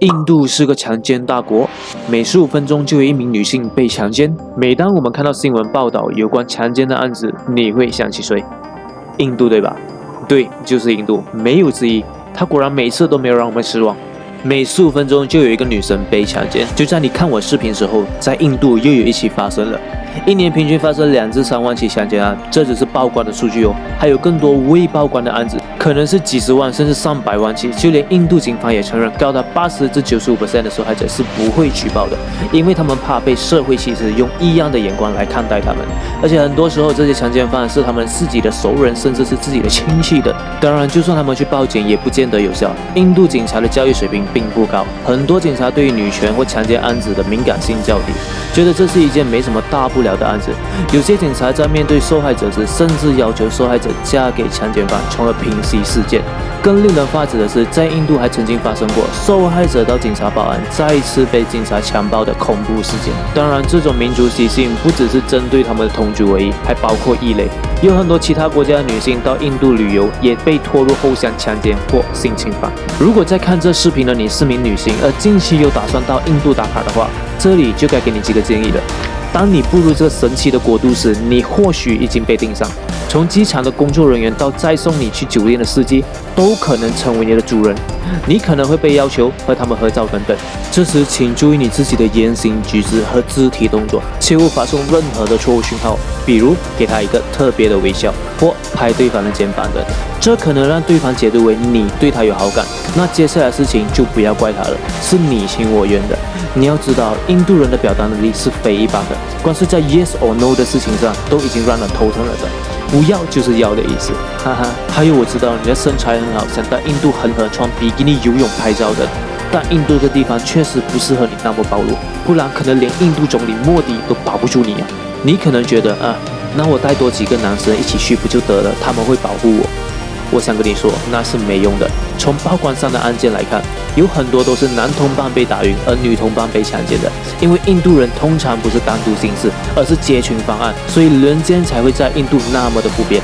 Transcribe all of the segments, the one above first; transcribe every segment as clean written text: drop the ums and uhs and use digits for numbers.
印度是个强奸大国，每15分钟就有一名女性被强奸。每当我们看到新闻报道有关强奸的案子，你会想起谁？印度对吧？对，就是印度，没有之一。它果然每次都没有让我们失望。每15分钟就有一个女生被强奸。就在你看我视频时候，在印度又有一起发生了。一年平均发生2至3万起强奸案，这只是报关的数据哦，还有更多未报关的案子，可能是几十万甚至上百万起。就连印度警方也承认，高达80至95% 的受害者是不会举报的，因为他们怕被社会歧视，用异样的眼光来看待他们。而且很多时候，这些强奸犯是他们自己的熟人，甚至是自己的亲戚的。当然，就算他们去报警，也不见得有效。印度警察的教育水平并不高，很多警察对于女权或强奸案子的敏感性较低，觉得这是一件没什么大不了的案子。有些警察在面对受害者时，甚至要求受害者嫁给强奸犯，从而平息事件。更令人发指的是，在印度还曾经发生过受害者到警察报案，再次被警察强暴的恐怖事件。当然，这种民族习性不只是针对他们的同族而已，还包括异类。有很多其他国家的女性到印度旅游，也被拖入后巷强奸或性侵犯。如果在看这视频的你是名女性，而近期有打算到印度打卡的话，这里就该给你几个建议了。当你步入这个神奇的国度时，你或许已经被盯上。从机场的工作人员到载送你去酒店的司机，都可能成为你的主人。你可能会被要求和他们合照等等。这时，请注意你自己的言行举止和肢体动作，切勿发送任何的错误讯号，比如给他一个特别的微笑或拍对方的肩膀等。这可能让对方解读为你对他有好感。那接下来的事情就不要怪他了，是你情我愿的。你要知道，印度人的表达能力是非一般的，光是在 yes or no 的事情上都已经让人头疼了的。不要就是要的意思，哈哈。还有我知道你的身材很好，想到印度很合穿比基尼游泳拍照的，但印度这个地方确实不适合你那么暴露，不然可能连印度总理莫迪都保不住你啊。你可能觉得那我带多几个男生一起去不就得了，他们会保护我。我想跟你说，那是没用的。从报关上的案件来看，有很多都是男同伴被打晕，而女同伴被强奸的。因为印度人通常不是单独行事，而是结群犯案，所以人间才会在印度那么的普遍。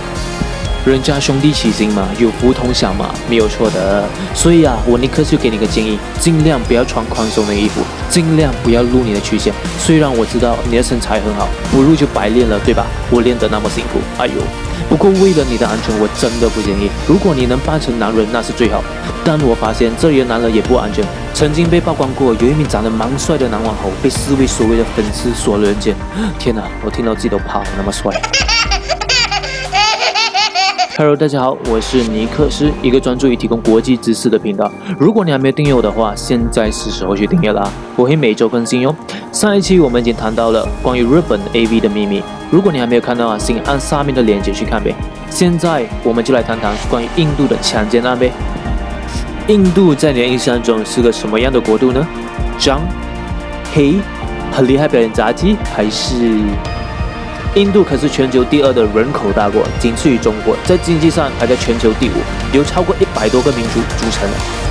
人家兄弟齐心嘛，有福同享嘛，没有错的。所以我尼克就给你个建议，尽量不要穿宽松的衣服，尽量不要露你的曲线。虽然我知道你的身材很好，不露就白练了，对吧？我练得那么辛苦，哎呦。不过为了你的安全，我真的不建议。如果你能扮成男人，那是最好。但我发现这里的男人也不安全。曾经被曝光过，有一名长得蛮帅的男网红被视为所谓的粉丝所人见。天哪，我听到自己都怕，那么帅。Hello， 大家好，我是尼克斯，一个专注于提供国际知识的频道。如果你还没有订阅我的话，现在是时候去订阅啦，我会每周更新哟。上一期我们已经谈到了关于日本 AV 的秘密，如果你还没有看到请按下面的链接去看呗。现在我们就来谈谈关于印度的强奸案呗。印度在你的印象中是个什么样的国度呢？脏、黑、很厉害表演杂技，还是？印度可是全球第2的人口大国，仅次于中国，在经济上排在全球第5，由超过100多个民族组成，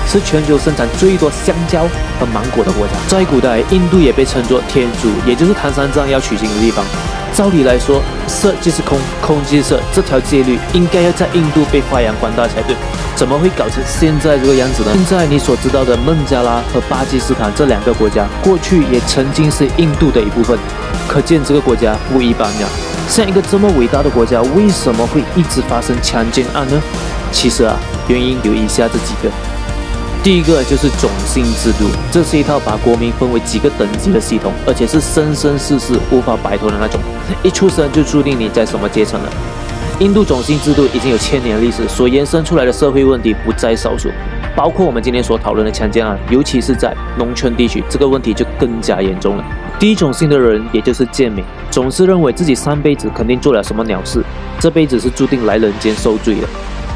是全球生产最多香蕉和芒果的国家。在古代，印度也被称作天竺，也就是唐三藏要取经的地方。照理来说，色即是空，空即是色，这条戒律应该要在印度被发扬光大才对。怎么会搞成现在这个样子呢？现在你所知道的孟加拉和巴基斯坦这2个国家，过去也曾经是印度的一部分，可见这个国家不一般呀。像一个这么伟大的国家，为什么会一直发生强奸案呢？其实原因有以下这几个。第一个就是种姓制度，这是一套把国民分为几个等级的系统，而且是生生世世无法摆脱的那种，一出生就注定你在什么阶层了。印度种姓制度已经有1000年历史，所延伸出来的社会问题不在少数，包括我们今天所讨论的强奸案，尤其是在农村地区，这个问题就更加严重了。第一种姓的人，也就是贱民，总是认为自己上辈子肯定做了什么鸟事，这辈子是注定来人间受罪的，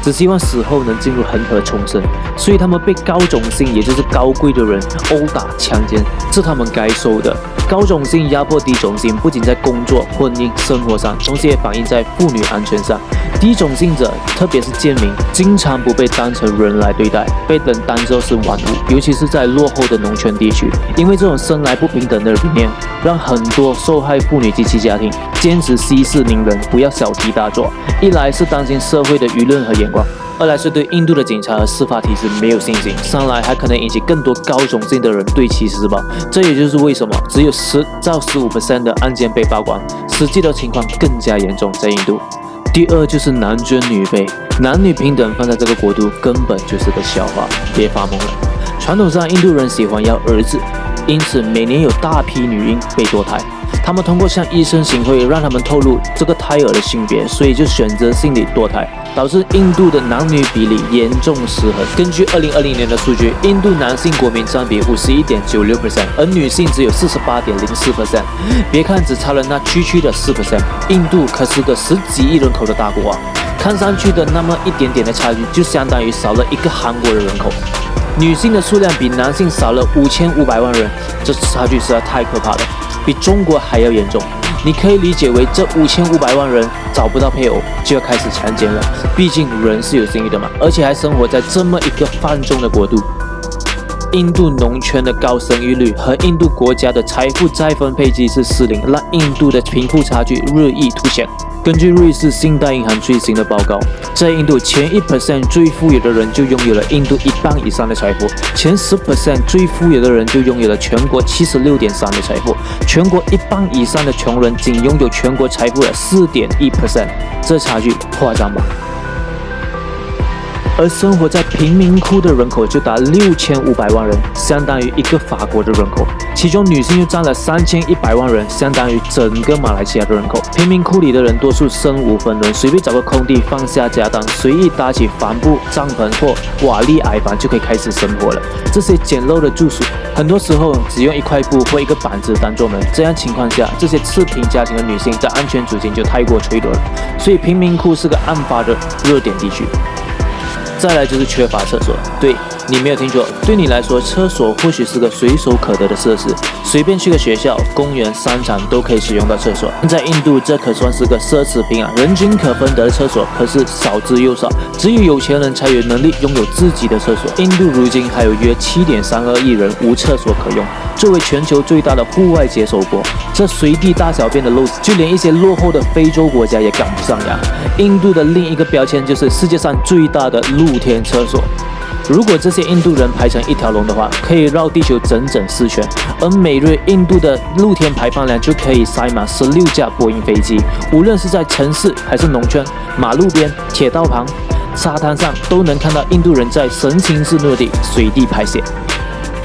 只希望死后能进入恒河重生，所以他们被高种姓，也就是高贵的人殴打强奸，是他们该受的。高种姓压迫低种姓，不仅在工作、婚姻、生活上，同时也反映在妇女安全上。低种姓者，特别是贱民，经常不被当成人来对待，被人当作是玩物，尤其是在落后的农村地区。因为这种生来不平等的理念，让很多受害妇女及其家庭坚持息事宁人，不要小题大做。一来是担心社会的舆论和眼光，二来是对印度的警察和司法体制没有信心，三来还可能引起更多高种姓的人对其施暴。这也就是为什么只有10到15% 的案件被曝光，实际的情况更加严重。在印度，第二就是男尊女卑，男女平等放在这个国度根本就是个笑话，别发懵了。传统上，印度人喜欢要儿子，因此每年有大批女婴被堕胎。他们通过向医生行贿，让他们透露这个胎儿的性别，所以就选择性地堕胎，导致印度的男女比例严重失衡。根据2020年的数据，印度男性国民占比51.96%，而女性只有48.04%。别看只差了那区的4%，印度可是个10几亿人口的大国啊！看上去的那么一点点的差距，就相当于少了一个韩国的人口。女性的数量比男性少了5500万人，这差距实在太可怕了。比中国还要严重，你可以理解为这5500万人找不到配偶就要开始强奸了。毕竟人是有性欲的嘛，而且还生活在这么一个泛重的国度。印度农村的高生育率和印度国家的财富再分配机制失灵，让印度的贫富差距日益凸显。根据瑞士信贷银行最新的报告，在印度前1% 最富有的人就拥有了印度1半以上的财富，前10% 最富有的人就拥有了全国76.3%的财富，全国1半以上的穷人仅拥有全国财富的4.1%，这差距夸张吧？而生活在贫民窟的人口就达6500万人，相当于一个法国的人口，其中女性又占了3100万人，相当于整个马来西亚的人口。贫民窟里的人多数身无分文，随便找个空地放下家当，随意搭起帆布、帐篷或瓦砾矮房就可以开始生活了。这些简陋的住宿，很多时候只用一块布或一个板子当做门。这样情况下，这些次贫家庭的女性的安全处境就太过脆弱了，所以贫民窟是个案发的热点地区。再来就是缺乏厕所，对，你没有听错，对你来说，厕所或许是个随手可得的设施，随便去个学校、公园、商场都可以使用到厕所。在印度，这可算是个奢侈品啊！人均可分得的厕所可是少之又少，只有有钱人才有能力拥有自己的厕所。印度如今还有约7.32亿人无厕所可用。作为全球最大的户外解手国，这随地大小便的陋习，就连一些落后的非洲国家也赶不上呀。印度的另一个标签就是世界上最大的露天厕所。如果这些印度人排成一条龙的话，可以绕地球整整4圈，而每日印度的露天排放量就可以塞满16架波音飞机。无论是在城市还是农村、马路边、铁道旁、沙滩上，都能看到印度人在神情自若地随地排泄。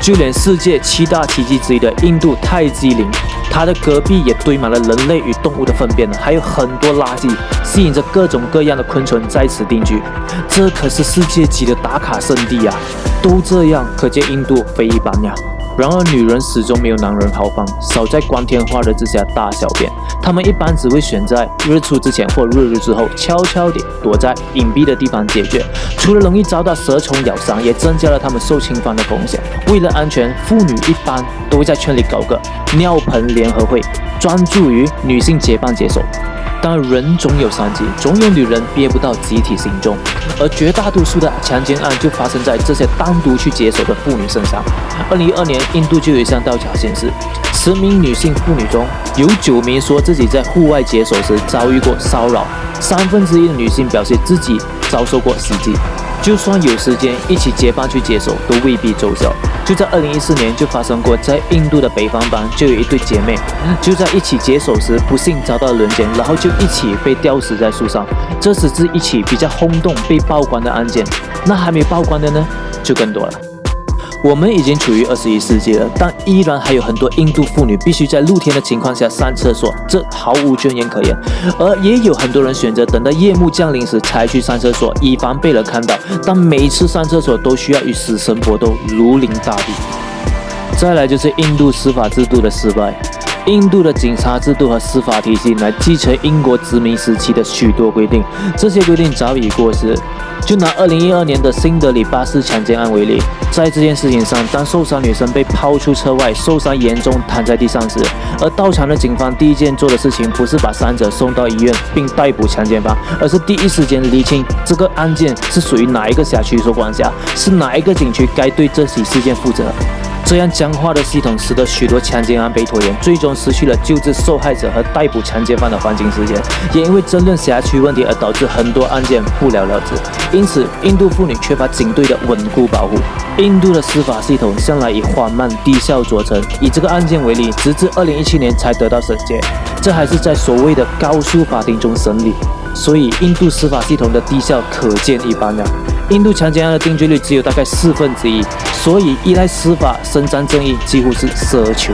就连世界7大奇迹之一的印度泰姬陵，它的隔壁也堆满了人类与动物的粪便，还有很多垃圾，吸引着各种各样的昆虫在此定居。这可是世界级的打卡圣地啊！都这样，可见印度非一般呀。然而，女人始终没有男人豪放，少在光天化日之下大小便。她们一般只会选在日出之前或日之后，悄悄地躲在隐蔽的地方解决。除了容易遭到蛇虫咬伤，也增加了她们受侵犯的风险。为了安全，妇女一般都会在圈里搞个尿盆联合会，专注于女性解放解手。但人总有三急，总有女人憋不到集体行动，而绝大多数的强奸案就发生在这些单独去解手的妇女身上。2012年，印度就有一项调查显示，10名女性妇女中有9名说自己在户外解手时遭遇过骚扰，1/3的女性表示自己遭受过袭击。就算有时间一起结伴去解手，都未必奏效。就在2014年就发生过，在印度的北方邦就有一对姐妹，就在一起解手时不幸遭到轮奸，然后就一起被吊死在树上。这只是一起比较轰动被曝光的案件，那还没曝光的呢，就更多了。我们已经处于21世纪了，但依然还有很多印度妇女必须在露天的情况下上厕所，这毫无尊严可言。而也有很多人选择等到夜幕降临时才去上厕所，以防被人看到。但每次上厕所都需要与死神搏斗，如临大敌。再来就是印度司法制度的失败。印度的警察制度和司法体系来继承英国殖民时期的许多规定，这些规定早已过时。就拿2012年的新德里巴士强奸案为例，在这件事情上，当受伤女生被抛出车外，受伤严重躺在地上时，而到场的警方第一件做的事情不是把伤者送到医院并逮捕强奸犯，而是第一时间厘清这个案件是属于哪一个辖区所管辖，是哪一个警区该对这起事件负责。这样僵化的系统使得许多强奸案被拖延，最终失去了救治受害者和逮捕强奸犯的黄金时间，也因为争论辖区问题而导致很多案件不了了之。因此，印度妇女缺乏警队的稳固保护。印度的司法系统向来以缓慢低效著称，以这个案件为例，直至2017年才得到审结，这还是在所谓的高速法庭中审理。所以，印度司法系统的低效可见一斑了。印度强奸案的定罪率只有大概1/4，所以依赖司法伸张正义几乎是奢求。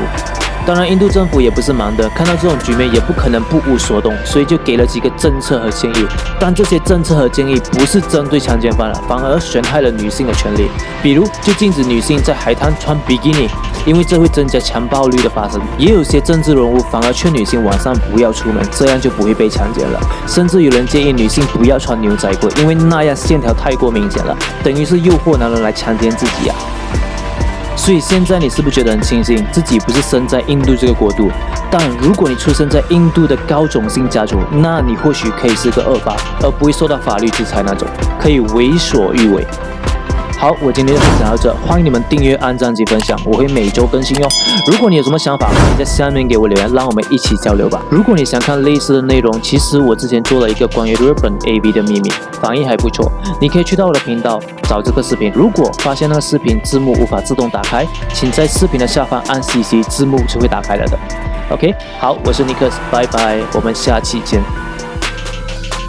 当然，印度政府也不是盲的，看到这种局面也不可能不无所动，所以就给了几个政策和建议。但这些政策和建议不是针对强奸犯了，反而损害了女性的权利。比如，就禁止女性在海滩穿比基尼，因为这会增加强暴率的发生。也有些政治人物反而劝女性晚上不要出门，这样就不会被强奸了。甚至有人建议女性不要穿牛仔裤，因为那样线条太过明显了，等于是诱惑男人来强奸自己啊。所以现在你是不是觉得很庆幸自己不是生在印度这个国度？但如果你出生在印度的高种姓家族，那你或许可以是个恶霸，而不会受到法律制裁那种，可以为所欲为。好，我今天就分享到这，欢迎你们订阅、按赞及分享，我会每周更新哟。如果你有什么想法，欢迎在下面给我留言，让我们一起交流吧。如果你想看类似的内容，其实我之前做了一个关于日本 AV 的秘密，反应还不错，你可以去到我的频道找这个视频。如果发现那个视频字幕无法自动打开，请在视频的下方按 CC， 字幕就会打开了的。OK， 好，我是尼克斯，拜拜，我们下期见。